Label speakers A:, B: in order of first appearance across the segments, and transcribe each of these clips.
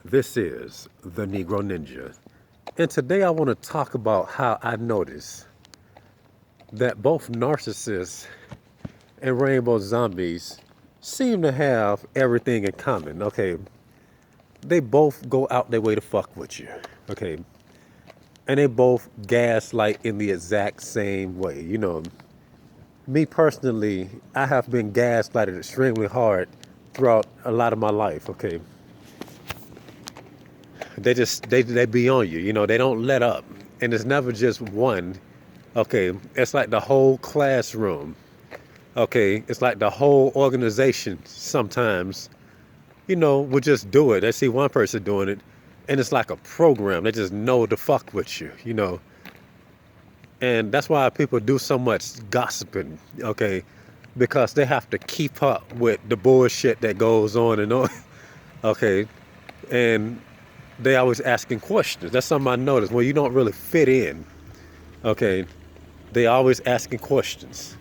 A: This is the Negro Ninja, and today I want to talk about how I notice that both narcissists and rainbow zombies seem to have everything in common. Okay, they both go out their way to fuck with you. Okay, and they both gaslight in the exact same way. Me personally, I have been gaslighted extremely hard throughout a lot of my life. Okay, they be on you. They don't let up, and it's never just one. Okay, it's like the whole classroom. Okay, it's like the whole organization sometimes. Will just do it. They see one person doing it, and it's like a program. They just know to fuck with you. And that's why people do so much gossiping. Okay, because they have to keep up with the bullshit that goes on and on. Okay, and they always asking questions. That's something I noticed. When you don't really fit in, okay, they always asking questions.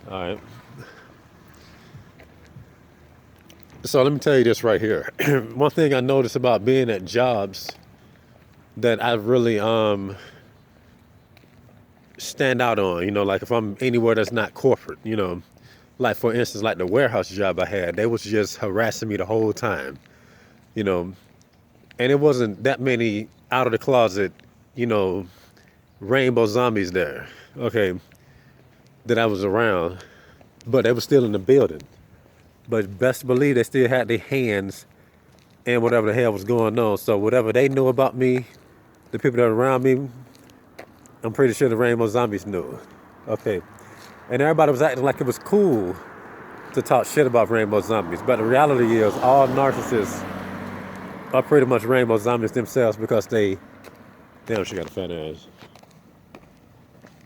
A: All right. So let me tell you this right here. One thing I noticed about being at jobs that I really stand out on, like if I'm anywhere that's not corporate, like for instance, like the warehouse job I had, they was just harassing me the whole time, you know, and it wasn't that many out of the closet, rainbow zombies there, okay, that I was around, but they were still in the building. But best believe they still had their hands in whatever the hell was going on. So whatever they knew about me, the people that were around me, I'm pretty sure the rainbow zombies knew. Okay. And everybody was acting like it was cool to talk shit about rainbow zombies. But the reality is all narcissists are pretty much rainbow zombies themselves because they damn, she got a fat ass.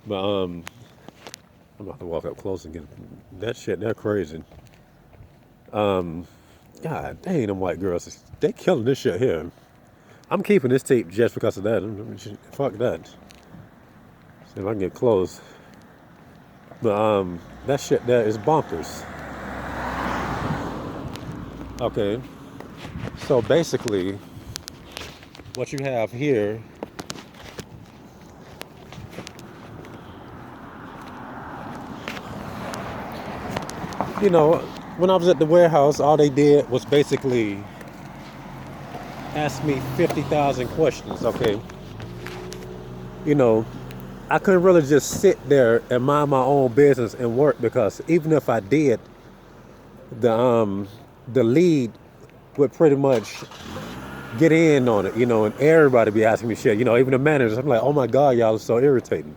A: But I'm about to walk up close and get that shit, they're crazy. God dang, them white girls, they killing this shit here. I'm keeping this tape just because of that. Fuck that. See if I can get close. But that shit there is bonkers. Okay. So basically, what you have here, when I was at the warehouse, all they did was basically ask me 50,000 questions, okay? I couldn't really just sit there and mind my own business and work because even if I did, the lead would pretty much get in on it, and everybody be asking me shit, even the managers. I'm like, oh my God, y'all are so irritating.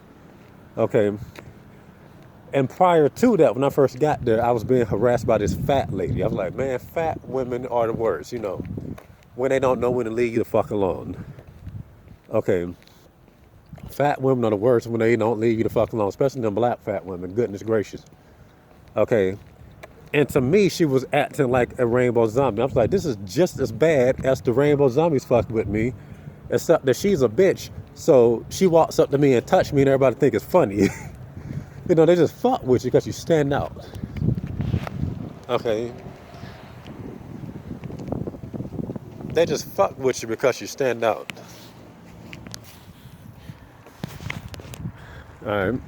A: Okay. And prior to that, when I first got there, I was being harassed by this fat lady. I was like, man, fat women are the worst, when they don't know when to leave you the fuck alone. Okay. Fat women are the worst when they don't leave you the fuck alone, especially them black fat women. Goodness gracious. Okay. And to me, she was acting like a rainbow zombie. I was like, this is just as bad as the rainbow zombies fucked with me, except that she's a bitch. So she walks up to me and touch me and everybody think it's funny. They just fuck with you because you stand out. Okay. They just fuck with you because you stand out. Alright.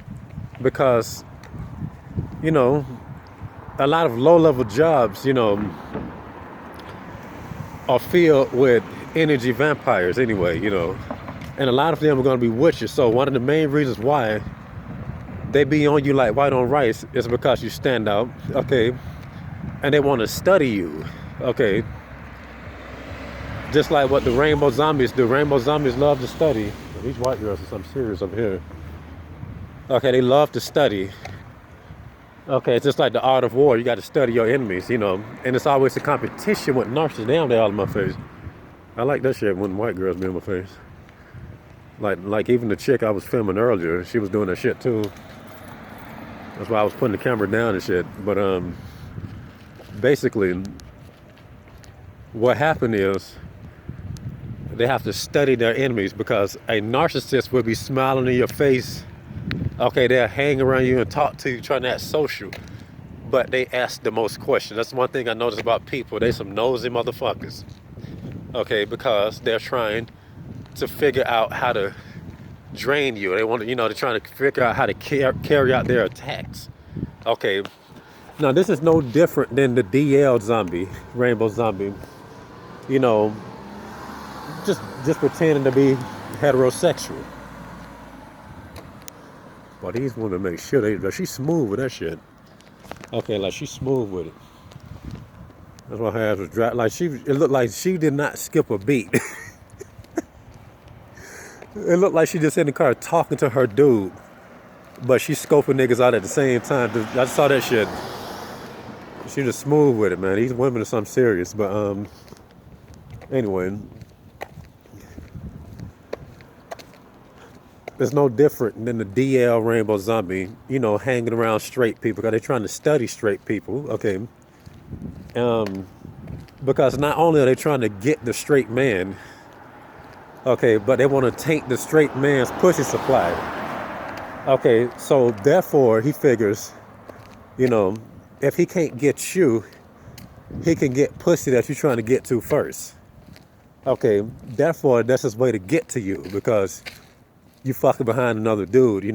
A: Because, a lot of low-level jobs, are filled with energy vampires anyway, And a lot of them are going to be with you. So one of the main reasons why they be on you like white on rice is because you stand out, okay? And they want to study you, okay? Just like what the rainbow zombies do. Rainbow zombies love to study. These white girls are something serious over here. Okay, they love to study. Okay, it's just like the art of war. You got to study your enemies, And it's always a competition with narcissists. Damn, they all in my face. I like that shit when white girls be in my face. Like even the chick I was filming earlier, she was doing that shit too. That's why I was putting the camera down and shit. But basically, what happened is they have to study their enemies because a narcissist will be smiling in your face. Okay, they'll hang around you and talk to you, trying to act social. But they ask the most questions. That's one thing I noticed about people. They some nosy motherfuckers. Okay, because they're trying to figure out how to drain you. They want to, they're trying to figure out how to carry out their attacks. Okay, now this is no different than the DL zombie, rainbow zombie. You know, just pretending to be heterosexual. But these women make sure she's smooth with that shit. Okay, like she's smooth with it. That's why her ass was dry. Like it looked like she did not skip a beat. It looked like she just in the car talking to her dude, but she's scoping niggas out at the same time. I saw that shit. She just smooth with it, man. These women are something serious. But anyway, it's no different than the DL Rainbow Zombie, hanging around straight people because they're trying to study straight people. Okay. Because not only are they trying to get the straight man, okay, but they want to taint the straight man's pussy supply. Okay, so therefore he figures, if he can't get you, he can get pussy that you're trying to get to first. Okay, therefore that's his way to get to you because you fucking behind another dude, and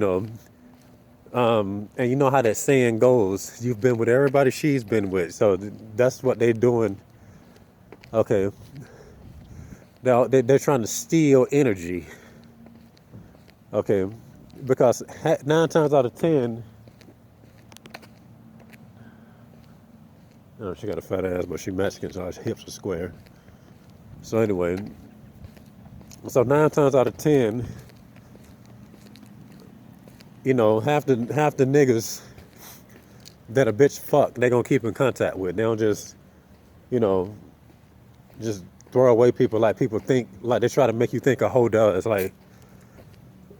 A: you know how that saying goes, you've been with everybody she's been with. So that's what they're doing. Okay. Now they're trying to steal energy. Okay. Because 9 times out of 10, she got a fat ass, but she Mexican, so her hips are square. So anyway, 9 times out of 10, half the niggas that a bitch fuck, they gonna keep in contact with. They don't just, just throw away people like people think, like they try to make you think a hoe does. Like,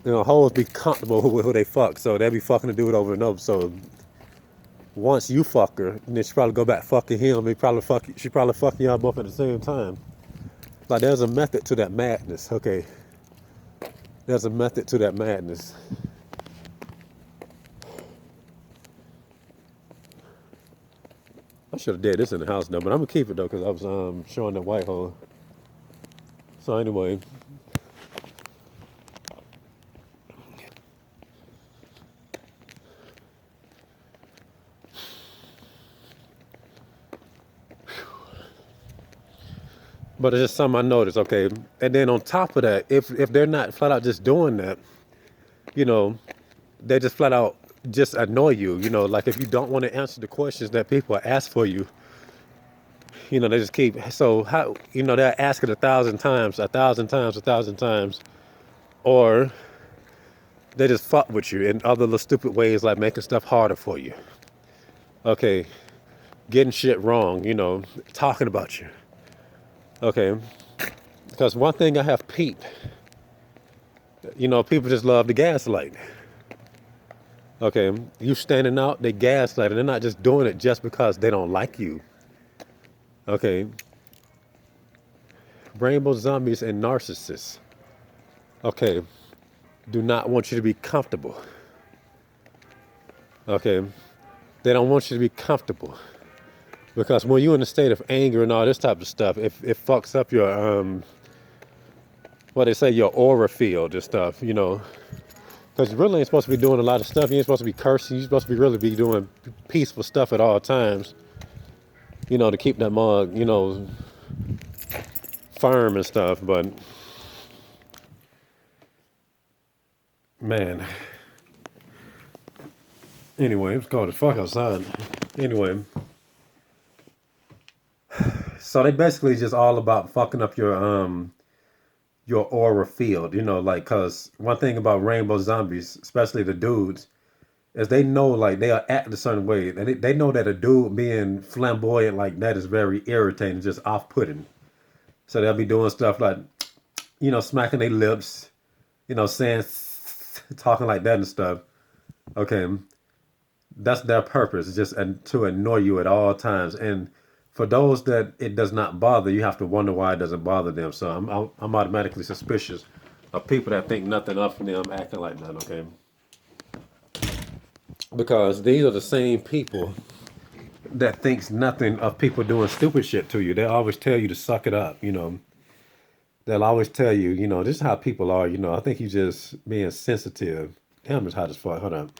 A: hoes be comfortable with who they fuck, so they be fucking the dude over and over. So once you fuck her, then she probably go back fucking him. She probably fucking y'all both at the same time. Like there's a method to that madness. Okay, there's a method to that madness. I should have did this in the house though, but I'm gonna keep it though because I was showing the white hole. So anyway. But it's just something I noticed, okay? And then on top of that, if they're not flat out just doing that, they just flat out just annoy you. Like if you don't want to answer the questions that people ask for you, they just keep, so how, they'll ask it 1,000 times, 1,000 times, 1,000 times, or they just fuck with you in other little stupid ways like making stuff harder for you. Okay, getting shit wrong, talking about you. Okay, because one thing I have peeped, people just love to gaslight. Okay, you standing out, they gaslight, and they're not just doing it just because they don't like you. Okay, rainbow zombies and narcissists, okay, do not want you to be comfortable. Okay, they don't want you to be comfortable. Because when you're in a state of anger and all this type of stuff, it fucks up your, what they say, your aura field and stuff, Because you really ain't supposed to be doing a lot of stuff. You ain't supposed to be cursing. You're supposed to really be doing peaceful stuff at all times, to keep that mug, firm and stuff. But, man. Anyway, it's cold as fuck outside. Anyway. So they basically just all about fucking up your aura field, like, cause one thing about rainbow zombies, especially the dudes, is they know like they'll act a certain way. They know that a dude being flamboyant like that is very irritating, just off-putting. So they'll be doing stuff like, smacking their lips, saying, talking like that and stuff. Okay, that's their purpose, just to annoy you at all times. And for those that it does not bother, you have to wonder why it doesn't bother them. So I'm automatically suspicious of people that think nothing of them acting like that. Okay, because these are the same people that thinks nothing of people doing stupid shit to you. They always tell you to suck it up. They'll always tell you, this is how people are. I think you just being sensitive. Damn, it's hot as fuck. Hold on.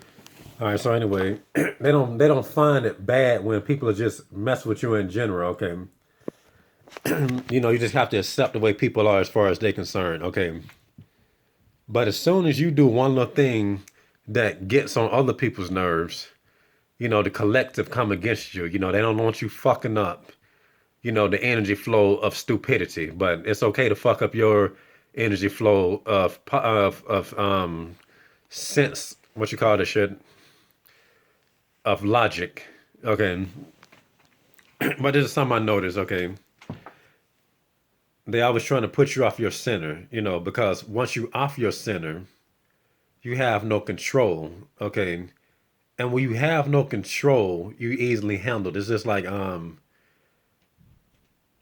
A: All right. So anyway, they don't find it bad when people are just mess with you in general. Okay. You just have to accept the way people are as far as they're concerned. Okay. But as soon as you do one little thing that gets on other people's nerves, the collective come against you. They don't want you fucking up, the energy flow of stupidity. But it's okay to fuck up your energy flow of sense, what you call this shit, of logic. Okay. But this is something I noticed, okay. They always trying to put you off your center, because once you off your center, you have no control. Okay. And when you have no control, you easily handle. It's just like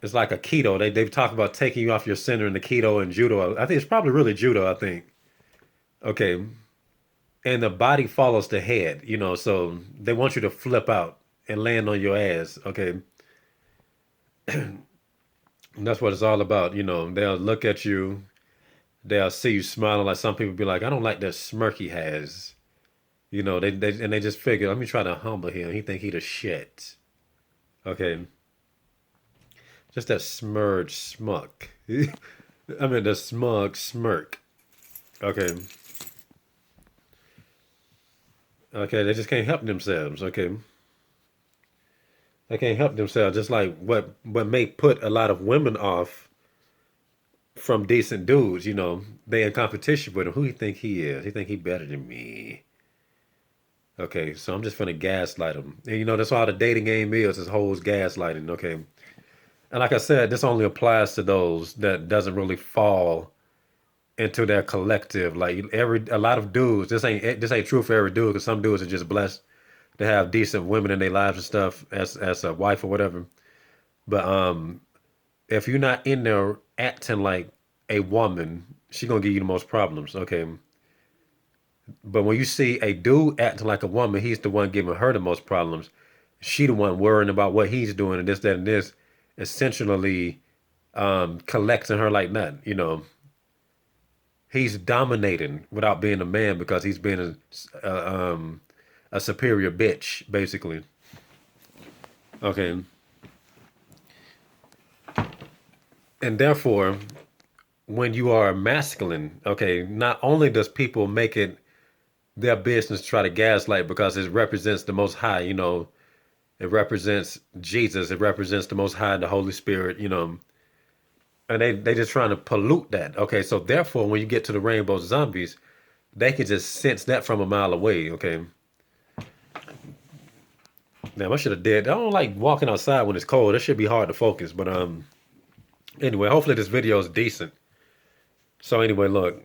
A: it's like a keto. They've talked about taking you off your center in the keto and judo. I think it's probably really judo, I think. Okay. And the body follows the head, so they want you to flip out and land on your ass. Okay. And that's what it's all about. They'll look at you, they'll see you smiling, like some people be like, I don't like that smirk he has. They just figure, let me try to humble him. He think he the shit. Okay. Just that smurge smuck. I mean the smug smirk. Okay. Okay, they just can't help themselves. Okay. They can't help themselves. Just like what may put a lot of women off from decent dudes, they in competition with him. Who he think he is? He think he better than me. Okay, so I'm just gonna gaslight him. And that's all the dating game is hoes gaslighting. Okay. And like I said, this only applies to those that doesn't really fall into their collective. Like a lot of dudes, this ain't true for every dude, because some dudes are just blessed to have decent women in their lives and stuff as a wife or whatever. But if you're not in there acting like a woman, she gonna give you the most problems. Okay. But when you see a dude acting like a woman, he's the one giving her the most problems. She the one worrying about what he's doing and this, that, and this, essentially collecting her like nothing. He's dominating without being a man because he's been a superior bitch, basically. Okay. And therefore, when you are masculine, okay, not only does people make it their business to try to gaslight because it represents the most high, it represents Jesus, it represents the most high, the Holy Spirit, and they just trying to pollute that. Okay, so therefore when you get to the rainbow zombies, they can just sense that from a mile away. Okay. Now I should have did. I don't like walking outside when it's cold. It should be hard to focus. But anyway, hopefully this video is decent. So anyway, look,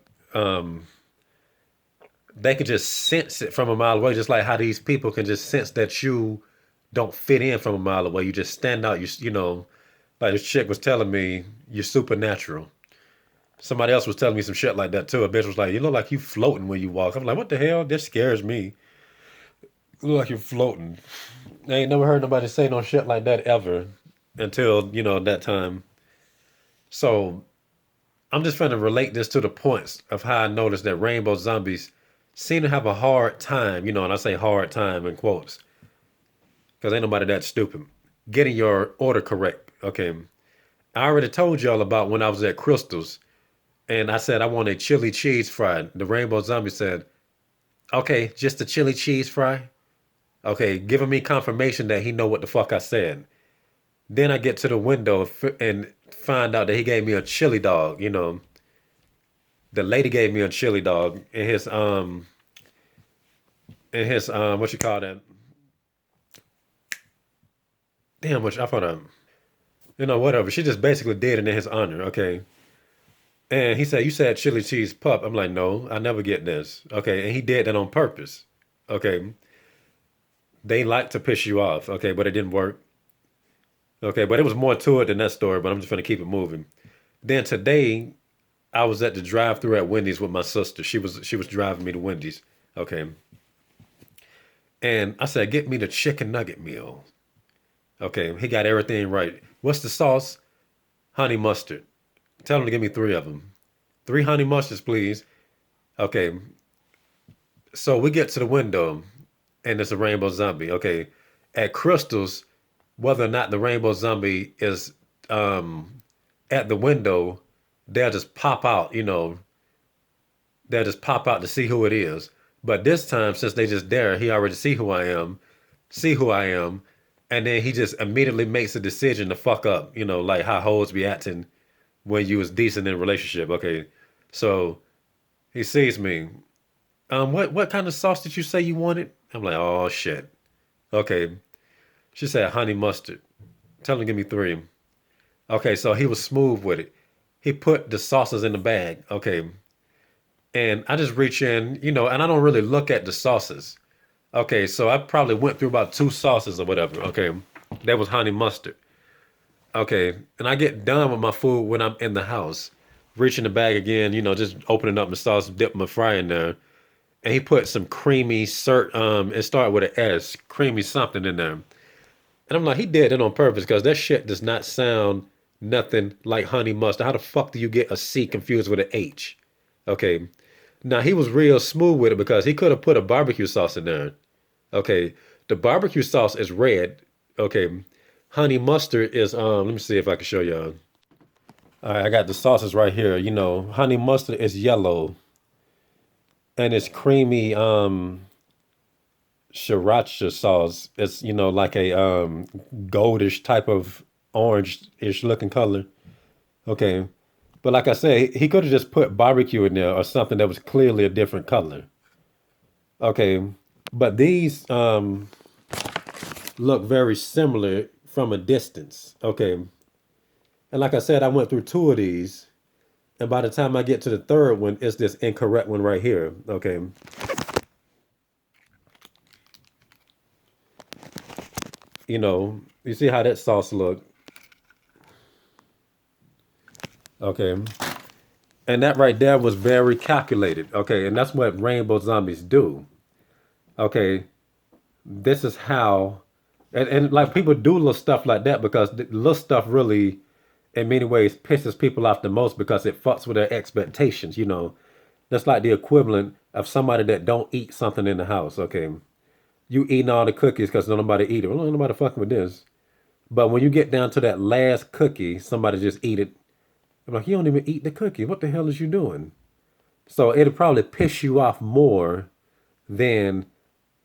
A: they can just sense it from a mile away, just like how these people can just sense that you don't fit in from a mile away. You just stand out. Like this chick was telling me, you're supernatural. Somebody else was telling me some shit like that too. A bitch was like, you look like you floating when you walk. I'm like, what the hell? This scares me. You look like you're floating. I ain't never heard nobody say no shit like that ever until, that time. So I'm just trying to relate this to the points of how I noticed that rainbow zombies seem to have a hard time, and I say hard time in quotes, because ain't nobody that stupid, getting your order correct. Okay. I already told y'all about when I was at Crystal's and I said I want a chili cheese fry. The rainbow zombie said, okay, just a chili cheese fry. Okay, giving me confirmation that he know what the fuck I said. Then I get to the window and find out that he gave me a chili dog. The lady gave me a chili dog in his what you call that? Damn, what I thought whatever. She just basically did it in his honor. Okay. And he said, you said chili cheese pup. I'm like, no, I never get this. Okay. And he did that on purpose. Okay. They like to piss you off. Okay. But it didn't work. Okay. But it was more to it than that story, but I'm just going to keep it moving. Then today, I was at the drive through at Wendy's with my sister. She was driving me to Wendy's. Okay. And I said, get me the chicken nugget meal. Okay. He got everything right. What's the sauce? Honey mustard. Tell them to give me three of them. Three honey mustards, please. Okay, so we get to the window, and it's a rainbow zombie. Okay, at Crystal's, whether or not the rainbow zombie is at the window, they'll just pop out. They'll just pop out to see who it is. But this time, since they just there, he already see who I am, and then he just immediately makes a decision to fuck up. Like how hoes be acting when you was decent in a relationship. Okay, so he sees me. What kind of sauce did you say you wanted? I'm like, oh shit. Okay. She said honey mustard. Tell him to give me three. Okay, so he was smooth with it. He put the sauces in the bag. Okay. And I just reach in, and I don't really look at the sauces. Okay, so I probably went through about two sauces or whatever. Okay. That was honey mustard. Okay. And I get done with my food when I'm in the house. Reach in the bag again, just opening up my sauce, dip my fry in there. And he put some creamy it started with an S, creamy something in there. And I'm like, he did it on purpose because that shit does not sound nothing like honey mustard. How the fuck do you get a C confused with an H? Okay. Now he was real smooth with it because he could have put a barbecue sauce in there. Okay. The barbecue sauce is red. Okay. Honey mustard is let me see if I can show y'all. All right, I got the sauces right here. Honey mustard is yellow and it's creamy sriracha sauce. It's like a goldish type of orange-ish looking color. Okay, but like I said, he could have just put barbecue in there or something that was clearly a different color. Okay, but these look very similar from a distance. Okay, and like I said, I went through two of these, and by the time I get to the third one, it's this incorrect one right here. Okay, you see how that sauce look. Okay. And that right there was very calculated. Okay. And that's what rainbow zombies do. Okay. This is how, and like people do little stuff like that because the little stuff really, in many ways, pisses people off the most because it fucks with their expectations. That's like the equivalent of somebody that don't eat something in the house. Okay. You eating all the cookies because nobody eat it. Well, ain't nobody fucking with this. But when you get down to that last cookie, somebody just eat it. I'm like, you don't even eat the cookie. What the hell is you doing? So it'll probably piss you off more than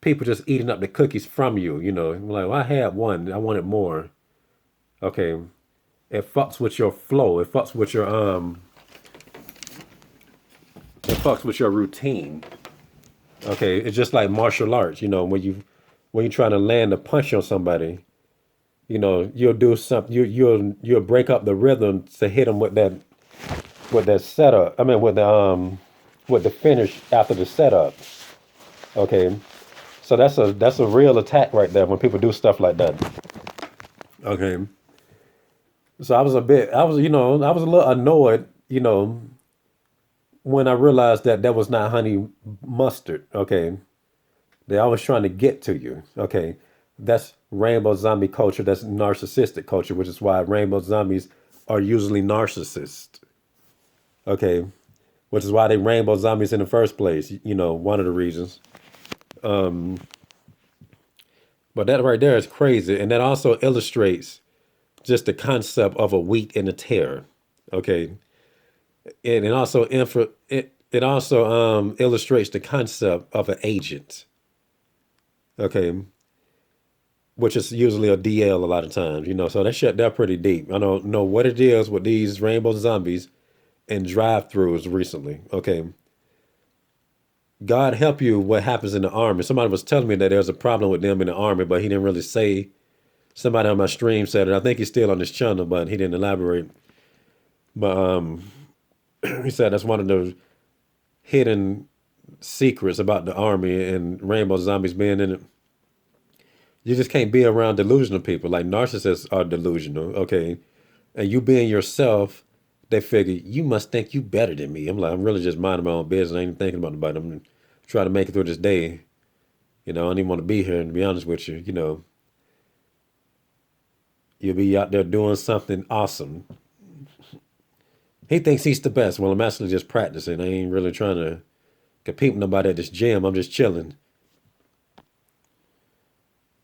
A: people just eating up the cookies from you. Like, well, I had one, I wanted more. Okay, it fucks with your flow. It fucks with your routine. Okay, it's just like martial arts. When you trying to land a punch on somebody, you'll do something. You'll break up the rhythm to hit them with that setup. I mean, with the finish after the setup. Okay, so that's a real attack right there when people do stuff like that. Okay, so I was a little annoyed, when I realized that that was not honey mustard. Okay, they're always trying to get to you. Okay, that's rainbow zombie culture. That's narcissistic culture, which is why rainbow zombies are usually narcissists. Okay, which is why they rainbow zombies in the first place. One of the reasons. But that right there is crazy, and that also illustrates just the concept of a wheat and a tear. Okay, and it also illustrates the concept of an agent. Okay, which is usually a DL a lot of times. So that shit they're pretty deep. I don't know what it is with these rainbow zombies and drive-throughs recently. Okay, God help you what happens in the army. Somebody was telling me that there's a problem with them in the army, but he didn't really say. Somebody on my stream said it. I think he's still on this channel, but he didn't elaborate. But he said that's one of the hidden secrets about the army and rainbow zombies being in it. You just can't be around delusional people. Like narcissists are delusional, okay? And you being yourself, they figure you must think you better than me. I'm like, I'm really just minding my own business. I ain't even thinking about nobody. I'm trying to make it through this day. I don't even want to be here. And to be honest with you, you'll be out there doing something awesome. He thinks he's the best. Well, I'm actually just practicing. I ain't really trying to compete with nobody at this gym. I'm just chilling.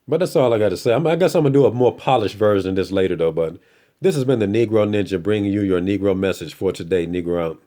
A: But that's all I got to say. I guess I'm going to do a more polished version of this later, though. But this has been the Negro Ninja bringing you your Negro message for today. Negro out.